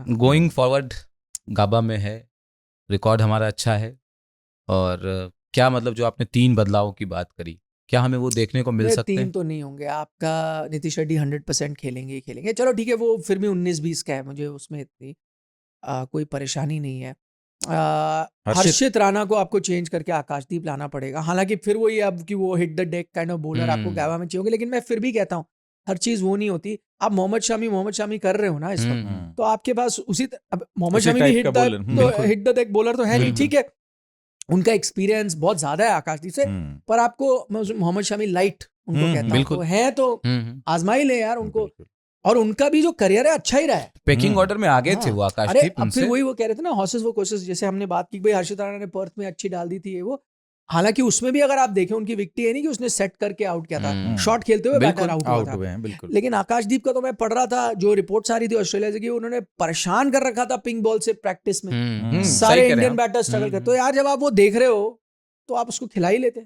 Going forward गाबा में है, record हमारा अच्छा है, और क्या मतलब जो आपने 3 बदलावों की बात करी, क्या हमें वो देखने को मिल सकते 3 हैं? तो नहीं होंगे। आपका नीतीश रेड्डी 100% खेलेंगे ही खेलेंगे। चलो ठीक है, वो फिर भी 19-20 का है, मुझे उसमें इतनी कोई परेशानी नहीं है। हर्षित राणा को आपको चेंज करके आकाशदीप लाना पड़ेगा। हालांकि फिर वही अब कि वो hit the deck kind of bowler आपको गावा में चाहिए होंगे, लेकिन मैं फिर भी कहता हूँ हर चीज वो नहीं होती। आप मोहम्मद शामी कर रहे हो ना इस वक्त, तो आपके पास अब मोहम्मद शामी भी हिट द डेक बॉलर तो है नहीं, ठीक है, उनका एक्सपीरियंस बहुत ज्यादा है आकाशदीप से, पर आपको मोहम्मद शामी लाइट उनको कहता हूँ, तो है तो आजमा ही ले यार उनको। और उनका भी जो करियर है अच्छा ही रहा है, पैकिंग ऑर्डर में आगे थे वो आकाशदीप उनसे। फिर वही वो कह रहे थे ना, हॉर्सेस वो कोर्सेस, जैसे हमने बात की भाई हर्षित राणा ने पर्थ में अच्छी डाल दी थी ये वो। हालांकि उसमें भी अगर आप देखें उनकी विकेट है नहीं कि उसने सेट करके आउट किया था, शॉट खेलते हुए बैटर आउट हुआ था। लेकिन आकाशदीप का तो मैं पढ़ रहा था, जो रिपोर्ट्स आ रही थी ऑस्ट्रेलिया से कि उन्होंने परेशान कर रखा था पिंक बॉल से प्रैक्टिस में। सारे इंडियन बैटर स्ट्रगल करते। तो यार जब आप वो देख रहे हो तो आप उसको खिला ही लेते।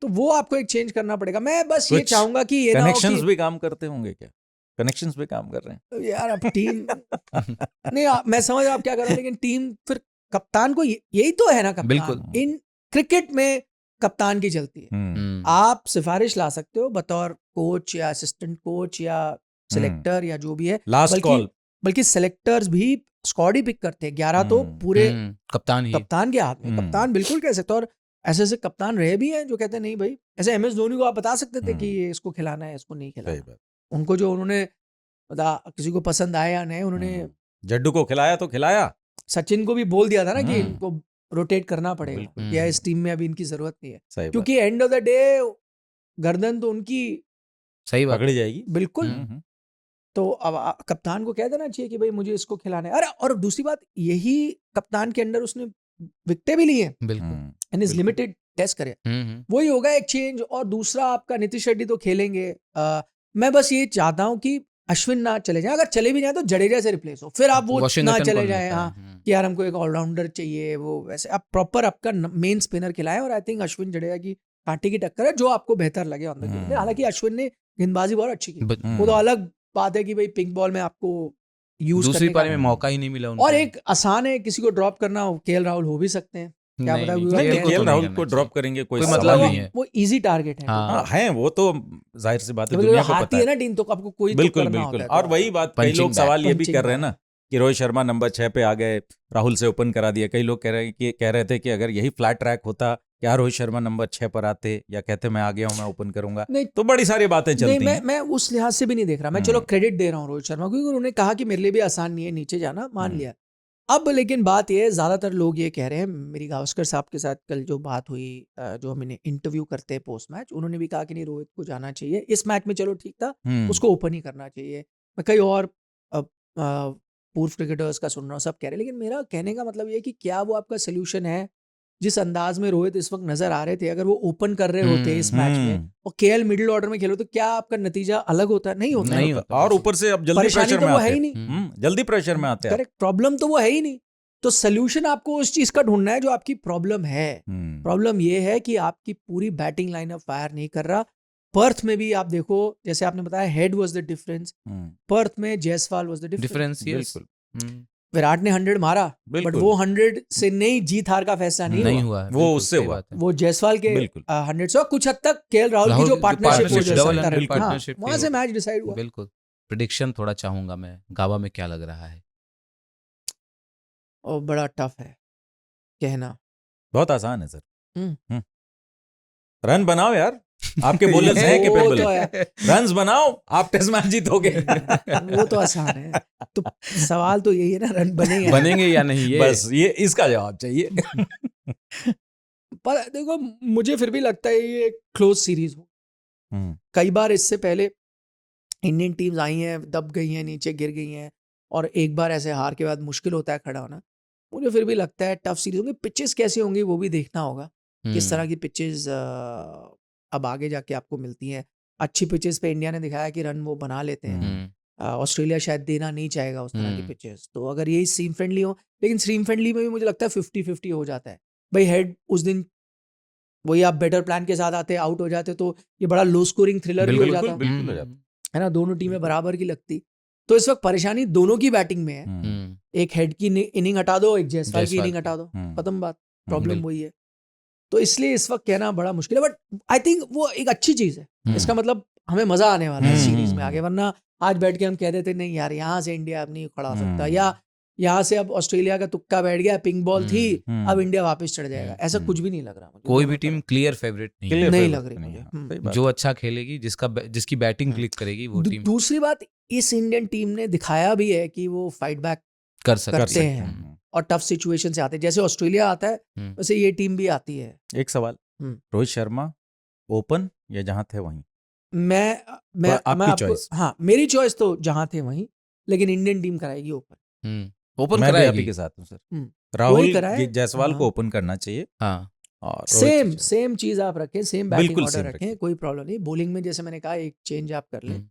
तो वो आपको एक चेंज करना पड़ेगा। मैं बस ये चाहूंगा कि ये कनेक्शंस भी काम करते होंगे क्या? कनेक्शंस भी काम कर रहे हैं यार। अब टीम नहीं, मैं समझ आप क्या कर रहे हैं, लेकिन टीम फिर कप्तान को यही तो है ना, कप्तान इन क्रिकेट में कप्तान की चलती है। आप सिफारिश ला सकते हो बतौर कोच या असिस्टेंट कोच या सिलेक्टर या जो भी है, लास्ट कॉल। बल्कि सिलेक्टर्स भी स्क्वाड ही पिक करते हैं। 11 तो पूरे कप्तान के हाथ में। कप्तान बिल्कुल कह सकते, और ऐसे ऐसे कप्तान रहे भी हैं जो कहते हैं नहीं भाई, ऐसे MS धोनी को आप बता सकते थे कि ये इसको खिलाना है, इसको नहीं खिलाना। उनको जो उन्होंने किसी को पसंद आया या नहीं, उन्होंने जड्डू को खिलाया तो खिलाया। सचिन को भी बोल दिया था ना कि इनको रोटेट करना पड़ेगा, या इस टीम में अभी इनकी जरूरत नहीं है, क्योंकि एंड ऑफ द डे गर्दन तो उनकी सही पकड़ी जाएगी। बिल्कुल। तो अब कप्तान को कह देना चाहिए कि भाई मुझे इसको खिलाना है। अरे और दूसरी बात, यही कप्तान के अंडर उसने विकेटें भी ली है, एंड इज लिमिटेड टेस्ट करे। वही होगा एक चेंज। और दूसरा आपका नीतीश रेड्डी तो खेलेंगे। मैं बस ये चाहता हूँ कि अश्विन ना चले जाए, अगर चले भी जाए तो जडेजा से रिप्लेस हो, फिर आप वो ना चले जाए। हाँ कि यार हमको एक ऑलराउंडर चाहिए, वो वैसे आप प्रॉपर आपका मेन स्पिनर खिलाएं। और आई थिंक अश्विन जडेजा की कांटे की टक्कर है, जो आपको बेहतर लगे ऑन द गेम। हालांकि अश्विन ने गेंदबाजी बहुत अच्छी की, वो तो अलग बात है कि भाई पिंक बॉल में आपको यूज दूसरी पारी में मौका ही नहीं मिला उनको। और एक आसान है, किसी को ड्रॉप करना, KL राहुल हो भी सकते हैं, क्या पता। KL राहुल को ड्रॉप करेंगे कोई मतलब नहीं है, वो इजी टारगेट है। है वो तो जाहिर सी बात है, दुनिया को पता है ना टीम, तो आपको कोई बिल्कुल बिल्कुल। और वही बात, कई लोग सवाल ये भी कर रहे हैं ना कि रोहित शर्मा नंबर 6 पे आ गए, राहुल से ओपन करा दिया। कई लोग कह रहे थे कि अगर यही फ्लैट ट्रैक होता, क्या रोहित शर्मा नंबर 6 पर आते, या कहते मैं आ गया हूं, मैं ओपन करूंगा। तो बड़ी सारी बातें चलती हैं। मैं उस लिहाज से भी नहीं देख रहा। मैं चलो क्रेडिट दे रहा हूँ रोहित शर्मा, क्योंकि उन्होंने कहा कि मेरे लिए भी आसान नहीं है नीचे जाना, मान लिया। अब लेकिन बात ये है, ज्यादातर लोग ये कह रहे हैं, मेरी गावस्कर साहब के साथ कल जो बात हुई, जो हमने इंटरव्यू करते हैं पोस्ट मैच, उन्होंने भी कहा कि नहीं, रोहित को जाना चाहिए इस मैच में। चलो ठीक था, उसको ओपन ही करना चाहिए। मैं कई और पूर्व क्रिकेटर्स का सुन रहा हूँ, सब कह रहे हैं। लेकिन मेरा कहने का मतलब ये है कि क्या वो आपका सोल्यूशन है? जिस अंदाज में रोहित इस वक्त नजर आ रहे थे, अगर वो ओपन कर रहे होते इस मैच में और KL मिडिल ऑर्डर में खेलो, तो क्या आपका नतीजा अलग होता? नहीं होता। और ऊपर से अब जल्दी प्रेशर में आते हैं, जल्दी प्रेशर में आते हैं। करेक्ट, प्रॉब्लम तो वो है ही नहीं। तो सोल्यूशन आपको उस चीज का ढूंढना है जो आपकी प्रॉब्लम है। प्रॉब्लम ये है कि आपकी पूरी बैटिंग लाइनअप फायर नहीं कर रहा। पर्थ में भी आप देखो, जैसे आपने बताया, Head was the difference. Perth में Jaiswal was the difference. Virat ने 100 मारा, बट वो 100 से नहीं, जीत हार का फैसला नहीं हुआ। वो उससे हुआ, वो जायसवाल के 100 से, कुछ हद तक KL राहुल की जो पार्टनरशिप, वहां से मैच डिसाइड हुआ। बिल्कुल। प्रेडिक्शन थोड़ा चाहूंगा मैं, गावा में क्या लग रहा है? और बड़ा टफ है कहना। बहुत आसान है सर। रन बनाओ यार, आपके बॉलर्स हैं कैपेबल, रन्स बनाओ, आप टेस्ट मैच जीतोगे। वो तो आसान है। तो सवाल तो यही है ना, रन बनेंगे या नहीं, ये बस ये इसका जवाब चाहिए। पर देखो, मुझे फिर भी लगता है ये क्लोज सीरीज हो। कई बार इससे पहले इंडियन टीम्स आई हैं, दब गई हैं, नीचे गिर गई हैं, और एक बार ऐसे हार के बाद मुश्किल होता है खड़ा होना। मुझे फिर भी लगता है टफ सीरीज होंगी। पिचेस कैसी होंगी वो भी देखना होगा, किस तरह की पिचेस अब आगे जाके आपको मिलती हैं। अच्छी पिचेस पे इंडिया ने दिखाया कि रन वो बना लेते हैं। ऑस्ट्रेलिया शायद देना नहीं चाहेगा उस तरह की पिचेस। तो अगर यही सीम फ्रेंडली हो, लेकिन सीम फ्रेंडली में भी मुझे लगता है 50-50 हो जाता है भाई। हेड उस दिन वही आप बेटर प्लान के साथ आते, आउट हो जाते, तो ये बड़ा लो स्कोरिंग थ्रिलर भी हो जाता है ना, दोनों टीमें बराबर की लगती। तो इस वक्त परेशानी दोनों की बैटिंग में है। एक हेड की इनिंग हटा दो, एक जायसवाल की जायसवाल इनिंग की। हटा दो, हम्म, खत्म बात। प्रॉब्लम बिल्कुल। वही है। तो इसलिए इस वक्त कहना बड़ा मुश्किल है, बट आई थिंक वो एक अच्छी चीज है। इसका मतलब हमें मजा आने वाला है सीरीज में आगे, वरना आज बैठ के हम कह देते नहीं यार यहाँ से इंडिया अब नहीं खड़ा हो सकता, या यहाँ से अब ऑस्ट्रेलिया का तुक्का बैठ गया, पिंक बॉल थी, अब इंडिया वापस चढ़ जाएगा, ऐसा कुछ भी नहीं लग रहा मुझे। कोई दोनों भी टीम तरफ क्लियर फेवरेट नहीं Clear है। नहीं favorite लग रही नहीं मुझे। है। सही बात जो है। अच्छा खेलेगी, जिसकी बैटिंग क्लिक करेगी वो टीम दूसरी बात, इस इंडियन टीम ने दिखाया भी है कि वो फाइट बैक कर सकती करते है। हैं और टफ सिचुएशन से आते हैं। जैसे ऑस्ट्रेलिया आता है वैसे ये टीम भी आती है। एक सवाल, रोहित शर्मा ओपन या जहां थे वहीं? मैं आपकी आपको, choice। हाँ मेरी चॉइस तो जहां थे वहीं, लेकिन इंडियन टीम कराएगी ओपन। ओपन मैं भी आप ही कराएगी। के साथ हूँ सर। वही राहुल कराए। जायसवाल को हाँ। ओपन करना चाहिए हाँ, और रोहित सेम चीज आप रखें, सेम बैटिंग बिल्कुल ऑर्डर same रखें, रखें। कोई प्रॉब्लम नहीं। बॉलिंग में जैसे मैंने कहा एक चेंज आप कर लें,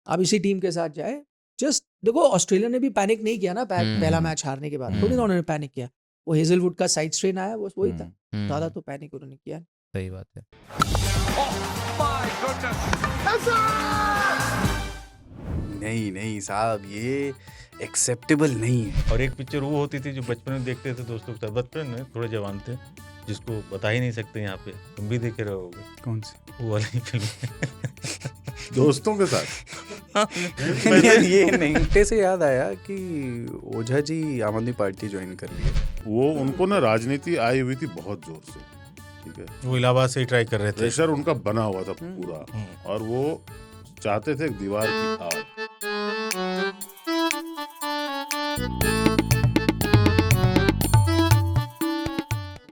आप इसी टीम के साथ जाए। जस्ट देखो ऑस्ट्रेलिया ने भी पैनिक नहीं किया ना पहला मैच हारने के बाद, थोड़ी ना उन्होंने पैनिक किया। वो हेजलवुड का साइड स्ट्रेन आया, वो वही था, ज्यादा तो पैनिक उन्होंने किया। सही बात है। नहीं साहब, ये एक्सेप्टेबल नहीं है। और एक पिक्चर वो होती थी जो बचपन में देखते थे दोस्तों के साथ, बचपन में थोड़े जवान थे, जिसको बता ही नहीं सकते यहाँ पे, तुम भी देखे रहोगे, कौन सी? वो वाली फिल्म। दोस्तों के साथ। ये नहीं से याद आया कि ओझा जी आम आदमी पार्टी ज्वाइन कर ली है। वो उनको ना राजनीति आई हुई थी बहुत जोर से, ठीक है, वो इलाहाबाद से ही ट्राई कर रहे थे। प्रेशर उनका बना हुआ था पूरा, और वो चाहते थे एक दीवार की आड़।